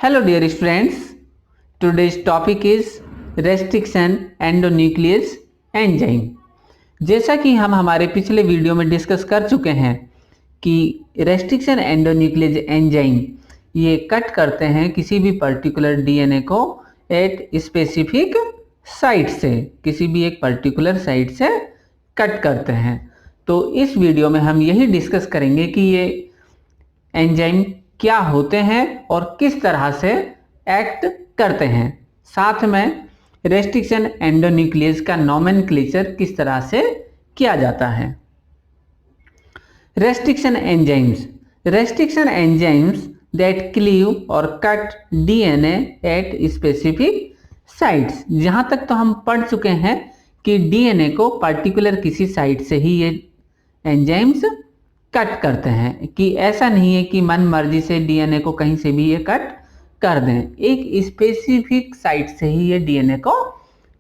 Hello dear students, today's topic is restriction endonuclease enzyme। जैसा कि हम हमारे पिछले वीडियो में डिस्कस कर चुके हैं कि रेस्ट्रिक्शन एंडोन्यूक्लियस एंजाइम ये कट करते हैं किसी भी पर्टिकुलर डीएनए को एट स्पेसिफिक साइट से, किसी भी एक पर्टिकुलर साइट से कट करते हैं। तो इस वीडियो में हम यही डिस्कस करेंगे कि ये एंजाइम क्या होते हैं और किस तरह से एक्ट करते हैं। साथ में रेस्ट्रिक्शन एंडोन्यूक्लियस का नोमेनक्लेचर किस तरह से किया जाता है। रेस्ट्रिक्शन एंजाइम्स दैट क्लीव और cut DNA at specific sites. जहां तक तो हम पढ़ चुके हैं कि डीएनए को पर्टिकुलर किसी साइट से ही ये एंजाइम्स कट करते हैं, कि ऐसा नहीं है कि मन मर्जी से डीएनए को कहीं से भी ये कट कर दें। एक स्पेसिफिक साइट से ही ये डीएनए को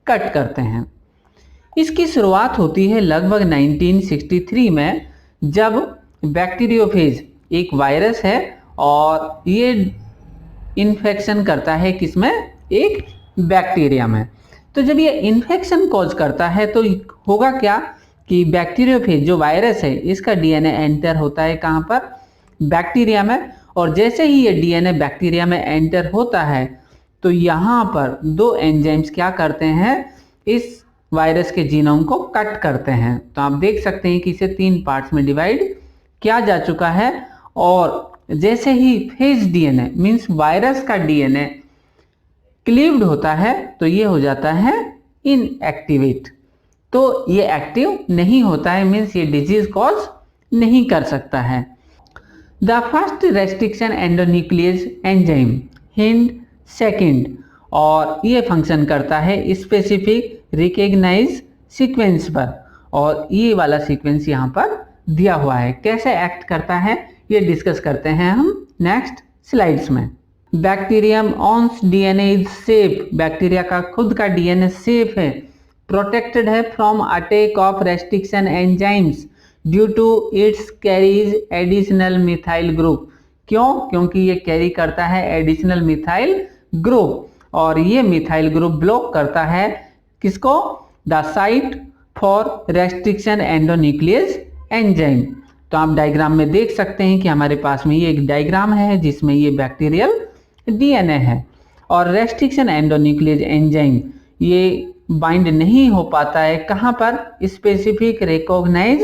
कट करते हैं। इसकी शुरुआत होती है लगभग 1963 में, जब बैक्टीरियोफेज एक वायरस है और ये इन्फेक्शन करता है किसमें, एक बैक्टीरिया में। तो जब ये इन्फेक्शन कॉज करता है तो होगा क्या कि बैक्टीरियोफेज जो वायरस है इसका डीएनए एंटर होता है कहाँ पर, बैक्टीरिया में। और जैसे ही ये डीएनए बैक्टीरिया में एंटर होता है तो यहाँ पर दो एंजाइम्स क्या करते हैं, इस वायरस के जीनोम को कट करते हैं। तो आप देख सकते हैं कि इसे 3 पार्ट्स में डिवाइड किया जा चुका है। और जैसे ही फेज डीएनए मीन्स वायरस का डीएनए क्लीव्ड होता है तो ये हो जाता है इनएक्टिवेट। तो ये एक्टिव नहीं होता है, मीन्स ये डिजीज कॉज नहीं कर सकता है। The first restriction endonuclease enzyme hind second, और ये फंक्शन करता है स्पेसिफिक रिकॉग्नाइज सीक्वेंस पर। और ये वाला सीक्वेंस यहाँ पर दिया हुआ है। कैसे एक्ट करता है ये डिस्कस करते हैं हम नेक्स्ट स्लाइड्स में। Bacterium owns DNA is safe, bacteria का खुद का डीएनए सेफ है, प्रोटेक्टेड है from attack of restriction enzymes due to its carries additional methyl group. क्यों? क्योंकि ये कैरी करता है एडिशनल मिथाइल ग्रुप, और ये मिथाइल ग्रुप ब्लॉक करता है किसको, the site for restriction endonuclease enzyme. तो आप डायग्राम में देख सकते हैं कि हमारे पास में ये एक डायग्राम है जिसमें ये बैक्टीरियल डीएनए है और रेस्ट्रिक्शन एंडोन्यूक्लियस एंजाइम ये बाइंड नहीं हो पाता है कहाँ पर, स्पेसिफिक रिकॉग्नाइज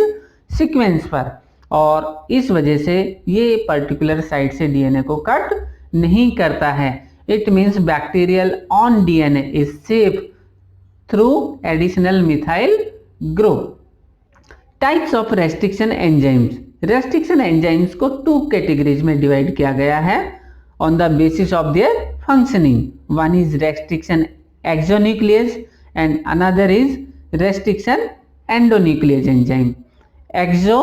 सीक्वेंस पर। और इस वजह से ये पर्टिकुलर साइट से डीएनए को कट नहीं करता है। It means bacterial on DNA is safe through additional methyl group. Types of restriction enzymes, restriction enzymes को 2 कैटेगरीज में डिवाइड किया गया है on the basis of their functioning. One is restriction exonuclease and another is restriction endonuclease enzyme। Exo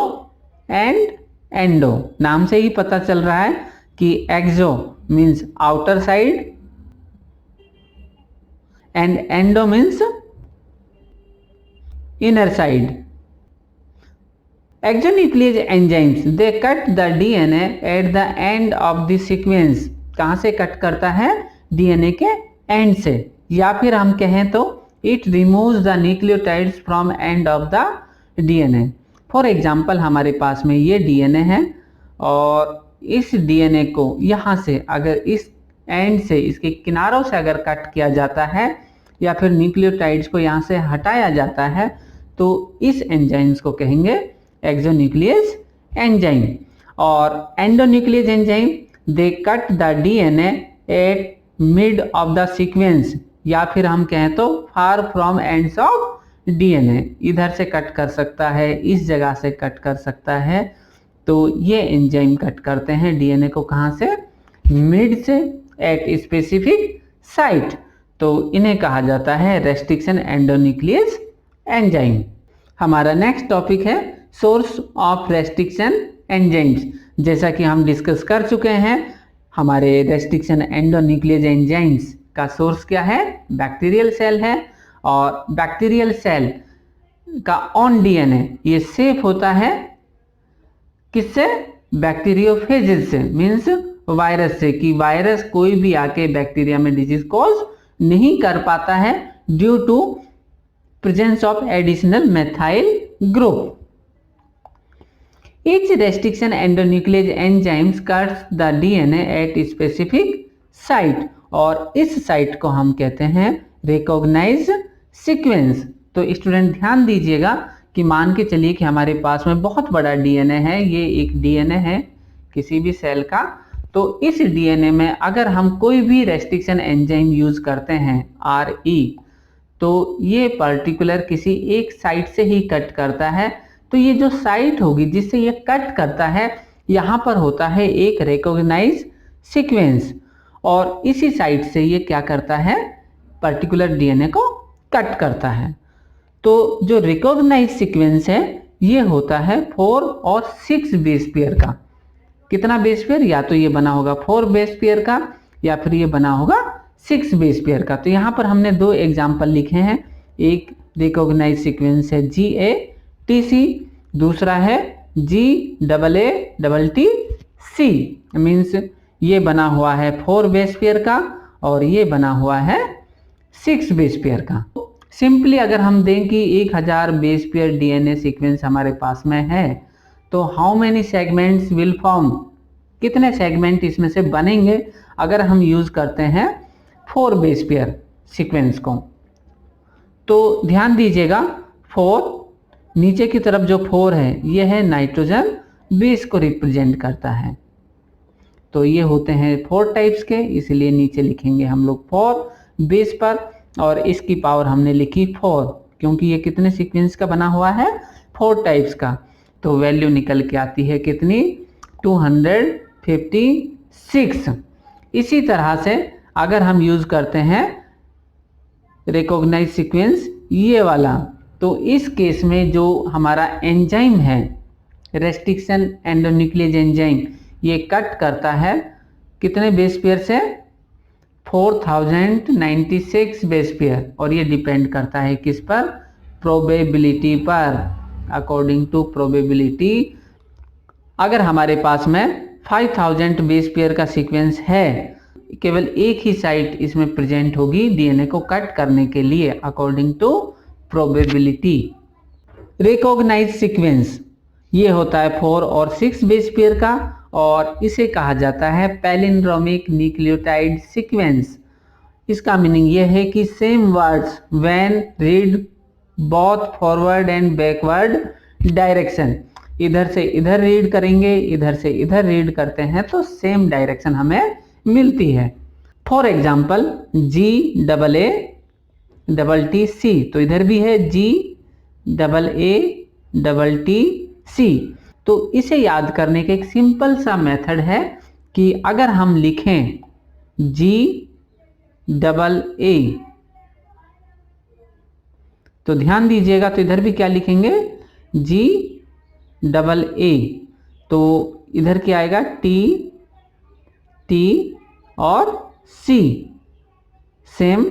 and endo, नाम से ही पता चल रहा है कि exo means outer side and endo means inner side. Exonuclease enzymes they cut the DNA at the end of the sequence. कहाँ से कट करता है, डीएनए के एंड से, या फिर हम कहें तो it removes the nucleotides from end of the DNA. For example हमारे पास में ये डीएनए है और इस डीएनए को यहाँ से अगर इस एंड से, इसके किनारों से अगर कट किया जाता है या फिर न्यूक्लियोटाइड्स को यहाँ से हटाया जाता है तो इस एंजाइम्स को कहेंगे एक्सोन्यूक्लियस एंजाइम। और endonuclease enzyme they cut the DNA at mid of the sequence, या फिर हम कहें तो far from ends of DNA. इधर से कट कर सकता है, इस जगह से कट कर सकता है। तो ये एंजाइम कट करते हैं डीएनए को कहाँ से, मिड से, एट स्पेसिफिक साइट। तो इन्हें कहा जाता है रेस्ट्रिक्शन एंडोन्यूक्लियस एंजाइम। हमारा नेक्स्ट टॉपिक है सोर्स ऑफ रेस्ट्रिक्शन एंजाइम्स। जैसा कि हम डिस्कस कर चुके हैं, हमारे रेस्ट्रिक्शन एंडोन्यूक्लियस एंजाइम्स का सोर्स क्या है, बैक्टीरियल सेल है। और बैक्टीरियल सेल का ऑन डीएनए ये सेफ होता है किससे, बैक्टीरियोफेजेस से, मीन्स वायरस से, कि वायरस कोई भी आके बैक्टीरिया में डिजीज कॉज नहीं कर पाता है due to presence of additional methyl group. Each restriction endonuclease enzymes cuts the DNA at specific site और इस साइट को हम कहते हैं रिकॉग्नाइज सीक्वेंस। तो स्टूडेंट ध्यान दीजिएगा कि मान के चलिए कि हमारे पास में बहुत बड़ा डीएनए है, ये एक डीएनए है किसी भी सेल का। तो इस डीएनए में अगर हम कोई भी रेस्ट्रिक्शन एंजाइम यूज करते हैं RE, तो ये पर्टिकुलर किसी एक साइट से ही कट करता है। तो ये जो साइट होगी जिससे ये कट करता है, यहाँ पर होता है एक रिकॉग्नाइज सीक्वेंस और इसी साइट से ये क्या करता है, पर्टिकुलर डीएनए को कट करता है। तो जो रिकॉग्नाइज सीक्वेंस है ये होता है 4 और 6 बेस पेयर का। कितना बेस पेयर, या तो ये बना होगा 4 बेस पेयर का या फिर ये बना होगा 6 बेस पेयर का। तो यहाँ पर हमने 2 एग्जाम्पल लिखे हैं, एक रिकॉग्नाइज सीक्वेंस है GATC, दूसरा है GAATTC। मीन्स ये बना हुआ है 4 बेस पेयर का और ये बना हुआ है 6 बेस पेयर का। सिंपली अगर हम दें कि 1000 बेस पेयर डीएनए सीक्वेंस हमारे पास में है, तो how many segments will form, कितने सेगमेंट इसमें से बनेंगे अगर हम यूज करते हैं 4 बेस पेयर सीक्वेंस को। तो ध्यान दीजिएगा 4, नीचे की तरफ जो 4 है ये है नाइट्रोजन बेस को रिप्रेजेंट करता है। तो ये होते हैं 4 टाइप्स के, इसलिए नीचे लिखेंगे हम लोग 4 बेस पर और इसकी पावर हमने लिखी 4, क्योंकि ये कितने सीक्वेंस का बना हुआ है, 4 टाइप्स का। तो वैल्यू निकल के आती है कितनी, 256। इसी तरह से अगर हम यूज करते हैं रिकॉग्नाइज सीक्वेंस ये वाला, तो इस केस में जो हमारा एंजाइम है रेस्ट्रिक्शन एंडोन्यूक्लियस एंजाइम, ये कट करता है कितने बेस पेयर से, 4096 बेस पेयर। और ये डिपेंड करता है किस पर, प्रोबेबिलिटी पर। अकॉर्डिंग टू प्रोबेबिलिटी अगर हमारे पास में 5000 बेस पेयर का सीक्वेंस है, केवल एक ही साइट इसमें प्रेजेंट होगी डीएनए को कट करने के लिए, according to probability. Recognise sequence ये होता है 4 और 6 बेस पेयर का और इसे कहा जाता है पैलिंड्रोमिक न्यूक्लियोटाइड सीक्वेंस। इसका मीनिंग ये है कि same words when read both forward and backward direction, इधर से इधर रीड करेंगे, इधर से इधर रीड करते हैं तो सेम डायरेक्शन हमें मिलती है। फॉर एग्जाम्पल GAATTC, तो इधर भी है GAATTC। तो इसे याद करने का एक सिंपल सा मेथड है कि अगर हम लिखें GAA, तो ध्यान दीजिएगा, तो इधर भी क्या लिखेंगे GAA, तो इधर क्या आएगा T और C, सेम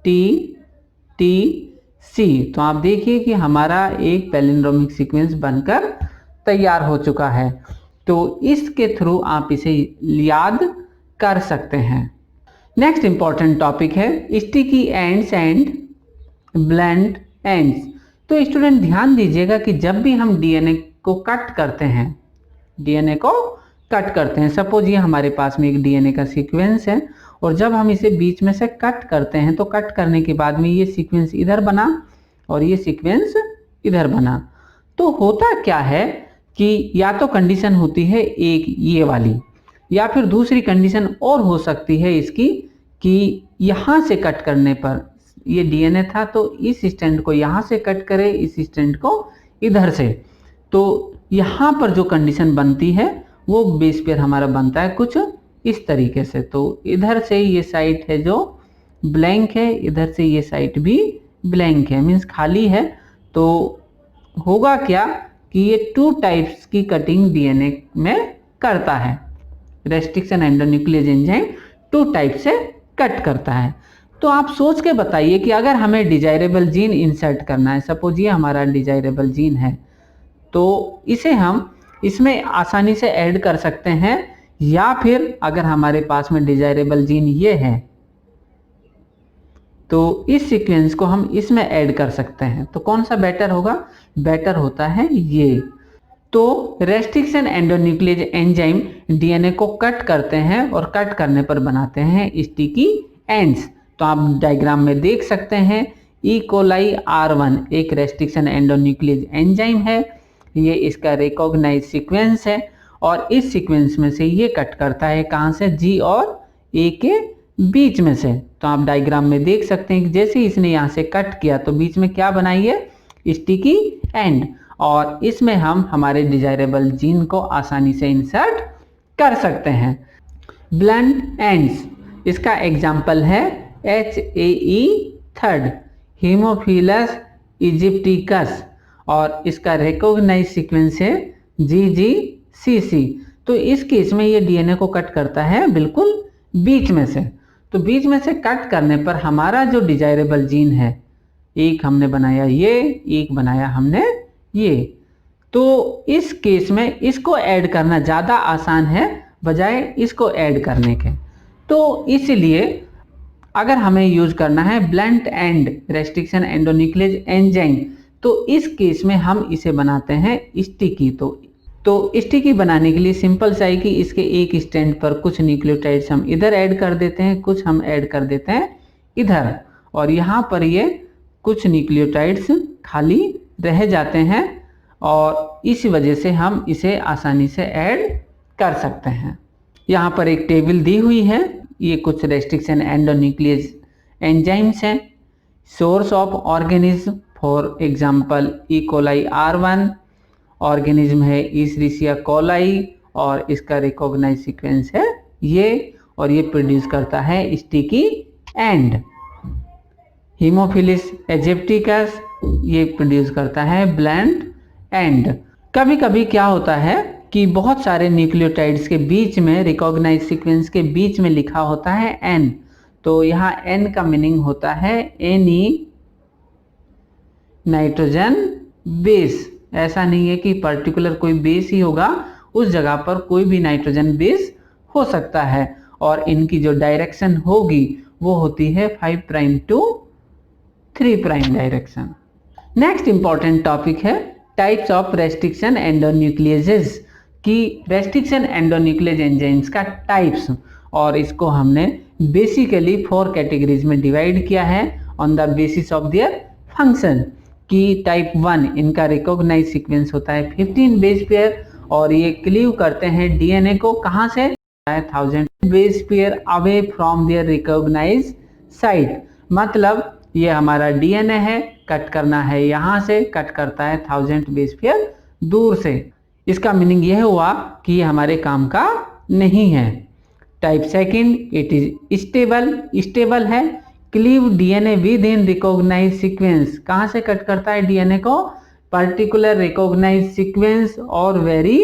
TTC। तो आप देखिए कि हमारा एक पैलिंड्रोमिक सीक्वेंस बनकर तैयार हो चुका है। तो इसके थ्रू आप इसे याद कर सकते हैं। नेक्स्ट इंपॉर्टेंट टॉपिक है sticky ends and blunt ends. तो स्टूडेंट ध्यान दीजिएगा कि जब भी हम डीएनए को कट करते हैं, सपोज ये हमारे पास में एक डीएनए का सीक्वेंस है और जब हम इसे बीच में से कट करते हैं तो कट करने के बाद में ये सीक्वेंस इधर बना और ये सीक्वेंस इधर बना। तो होता क्या है कि या तो कंडीशन होती है एक ये वाली, या फिर दूसरी कंडीशन और हो सकती है इसकी कि यहाँ से कट करने पर ये डीएनए था तो इस स्ट्रैंड को यहाँ से कट करे, इस स्ट्रैंड को इधर से। तो यहाँ पर जो कंडीशन बनती है वो बेस पेयर हमारा बनता है कुछ इस तरीके से। तो इधर से ये साइट है जो ब्लैंक है, इधर से ये साइट भी ब्लैंक है, मीन्स खाली है। तो होगा क्या कि ये 2 टाइप्स की कटिंग डीएनए में करता है। रेस्ट्रिक्शन एंडोन्यूक्लियस एंजाइम 2 टाइप से कट करता है। तो आप सोच के बताइए कि अगर हमें डिजायरेबल जीन इंसर्ट करना है, सपोज ये हमारा डिजायरेबल जीन है, तो इसे हम इसमें आसानी से ऐड कर सकते हैं या फिर अगर हमारे पास में डिजायरेबल जीन ये है तो इस सीक्वेंस को हम इसमें ऐड कर सकते हैं। तो कौन सा बेटर होगा? बेटर होता है ये। तो रेस्ट्रिक्शन एंडोन्यूक्लियेज एंजाइम डीएनए को कट करते हैं और कट करने पर बनाते हैं स्टिकी एंड्स। तो आप डायग्राम में देख सकते हैं ई कोलाई R1 एक रेस्ट्रिक्शन एंडोन्यूक्लियेज एंजाइम है, ये इसका रिकॉग्नाइज सीक्वेंस है और इस सीक्वेंस में से ये कट करता है कहाँ से? जी और ए के बीच में से। तो आप डायग्राम में देख सकते हैं कि जैसे इसने यहाँ से कट किया तो बीच में क्या बनाई है? स्टिकी एंड, और इसमें हम हमारे डिजायरेबल जीन को आसानी से इंसर्ट कर सकते हैं। ब्लंट एंड्स, इसका एग्जाम्पल है HAE3 हीमोफिलस इजिप्टिकस और इसका रिकॉग्नाइज सीक्वेंस है GGCC। तो इस केस में ये डीएनए को कट करता है बिल्कुल बीच में से। तो बीच में से कट करने पर हमारा जो डिजायरेबल जीन है, एक हमने बनाया ये, एक बनाया हमने ये, तो इस केस में इसको ऐड करना ज़्यादा आसान है बजाय इसको ऐड करने के। तो इसलिए अगर हमें यूज करना है ब्लंट एंड रेस्ट्रिक्शन एंडोन्यूक्लियेज एंजाइम, तो इस केस में हम इसे बनाते हैं स्टिकी। तो स्टिकी बनाने के लिए सिंपल सा है कि इसके एक स्टैंड पर कुछ न्यूक्लियोटाइड्स हम इधर ऐड कर देते हैं, कुछ हम ऐड कर देते हैं इधर, और यहाँ पर ये कुछ न्यूक्लियोटाइड्स खाली रह जाते हैं और इस वजह से हम इसे आसानी से ऐड कर सकते हैं। यहाँ पर एक टेबल दी हुई है, ये कुछ रेस्ट्रिक्शन एंडोन्यूक्लियेज एंजाइम्स हैं। Source of organism for example E coli R1 organism है इशरिशिया कोलाई और इसका रिकॉग्नाइज सीक्वेंस है ये, और ये प्रोड्यूस करता है स्टिकी एंड। हीमोफिलिस इजिप्टिकस ये प्रोड्यूस करता है ब्लंट एंड। कभी कभी क्या होता है कि बहुत सारे न्यूक्लियोटाइड्स के बीच में, रिकॉग्नाइज सीक्वेंस के बीच में लिखा होता है N। तो यहाँ N का मीनिंग होता है एनी नाइट्रोजन बेस। ऐसा नहीं है कि पर्टिकुलर कोई बेस ही होगा, उस जगह पर कोई भी नाइट्रोजन बेस हो सकता है और इनकी जो डायरेक्शन होगी वो होती है 5 prime to 3 prime direction. Next important topic है टाइप्स ऑफ रेस्ट्रिक्शन एंडोन्यूक्लियेजेस, की रेस्ट्रिक्शन एंडोन्यूक्लियेज एंजाइम्स का टाइप्स, और इसको हमने बेसिकली 4 कैटेगरीज में डिवाइड किया है on the basis of their function. कि टाइप 1 इनका रिकॉग्नाइज सीक्वेंस होता है 15 बेस पेयर और ये क्लीव करते हैं डीएनए को कहाँ से? 1000 base pair away from there recognise site. मतलब ये हमारा डीएनए है, कट करना है यहाँ से, कट करता है 1000 बेस पेयर दूर से। इसका मीनिंग यह हुआ कि ये हमारे काम का नहीं है। Type second, it is stable है, cleave DNA with in recognise sequence. कहाँ से कट करता है डीएनए को? पर्टिकुलर रिकॉग्नाइज सीक्वेंस और वेरी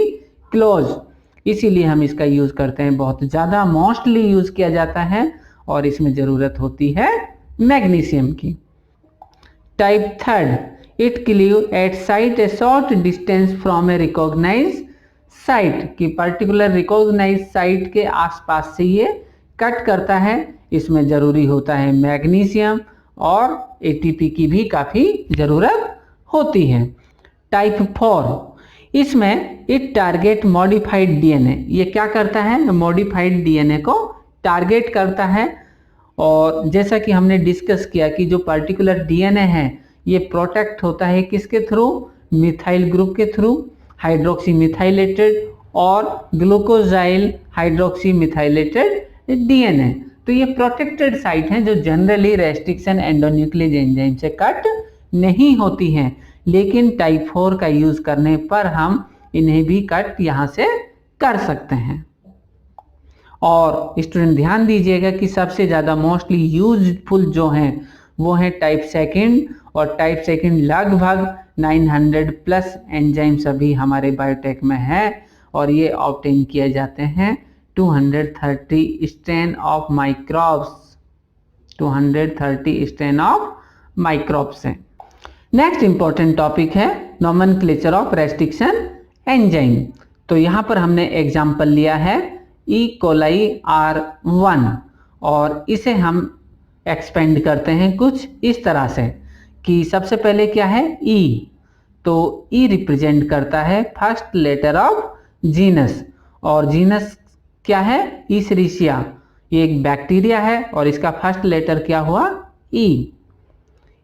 क्लोज। इसीलिए हम इसका यूज करते हैं, बहुत ज़्यादा मोस्टली यूज किया जाता है और इसमें ज़रूरत होती है मैग्नीशियम की। Type third, it cleave at site a short distance from a recognise site, की पर्टिकुलर रिकॉग्नाइज साइट के आसपास से ये कट करता है। इसमें ज़रूरी होता है मैग्नीशियम और एटीपी की भी काफ़ी ज़रूरत होती है। टाइप 4, इसमें इट टारगेट मॉडिफाइड डीएनए। ये क्या करता है? मॉडिफाइड डीएनए को टारगेट करता है। और जैसा कि हमने डिस्कस किया कि जो पर्टिकुलर डीएनए है ये प्रोटेक्ट होता है किसके थ्रू? मिथाइल ग्रुप के थ्रू, हाइड्रोक्सी मिथाइलेटेड और ग्लूकोजाइल हाइड्रोक्सी मिथाइलेटेड डीएनए। तो ये प्रोटेक्टेड साइट हैं जो जनरली रेस्ट्रिक्शन एंडोन्यूक्लियेज एंजाइम से कट नहीं होती हैं, लेकिन टाइप 4 का यूज करने पर हम इन्हें भी कट यहाँ से कर सकते हैं। और स्टूडेंट ध्यान दीजिएगा कि सबसे ज़्यादा मोस्टली यूजफुल जो हैं वो हैं टाइप सेकंड, और टाइप सेकंड लगभग 900 प्लस एंजाइम्स अभी हमारे बायोटेक में है और ये ऑब्टेन किए जाते हैं 230 strain of microbes, 230 strain of microbes से। नेक्स्ट इंपॉर्टेंट टॉपिक है नोमेनक्लेचर ऑफ रेस्ट्रिक्शन एंजाइम। तो यहाँ पर हमने एग्जाम्पल लिया है ई कोलाई R1 और इसे हम एक्सपेंड करते हैं कुछ इस तरह से कि सबसे पहले क्या है ई, तो ई रिप्रेजेंट करता है फर्स्ट लेटर ऑफ जीनस और जीनस क्या है ईशरीशिया, ये एक बैक्टीरिया है और इसका फर्स्ट लेटर क्या हुआ ई।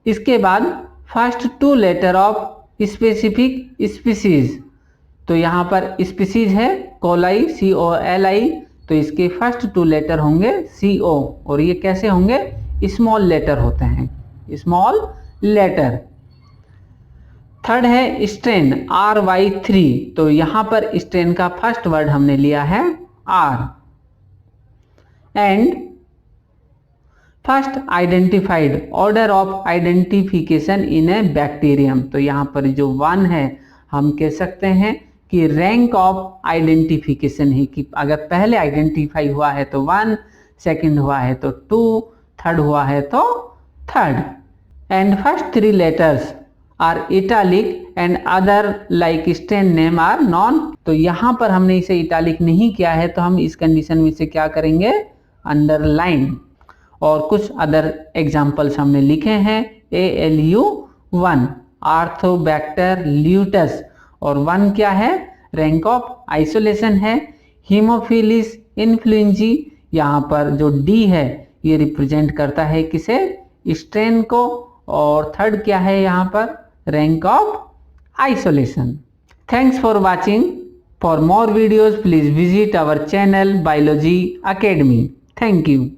इसके बाद first two letter of specific species, तो यहाँ पर स्पीसीज है कोलाई COLI, तो इसके फर्स्ट टू लेटर होंगे CO और ये कैसे होंगे स्मॉल लेटर होते हैं, स्मॉल लेटर। थर्ड है स्ट्रेन RY3, तो यहाँ पर स्ट्रेन का फर्स्ट वर्ड हमने लिया है R। And first identified order of identification in A bacterium, तो यहाँ पर जो 1 है हम कह सकते हैं कि रैंक ऑफ आइडेंटिफिकेशन है कि अगर पहले आइडेंटिफाई हुआ है तो 1, सेकंड हुआ है तो 2, थर्ड हुआ है तो third. And first 3 letters are italic and other like strain name are non, तो यहाँ पर हमने इसे इटालिक नहीं किया है तो हम इस कंडीशन में से क्या करेंगे अंडरलाइन। और कुछ अदर एग्जाम्पल्स हमने लिखे हैं ALU1 आर्थोबैक्टर ल्यूटस और 1 क्या है रैंक ऑफ आइसोलेशन है। हीमोफिलिस इन्फ्लुएंजी, यहाँ पर जो D है ये रिप्रेजेंट करता है किसे स्ट्रेन को और थर्ड क्या है यहाँ पर rank of isolation. Thanks for watching. For more videos please visit our channel biology academy. Thank you.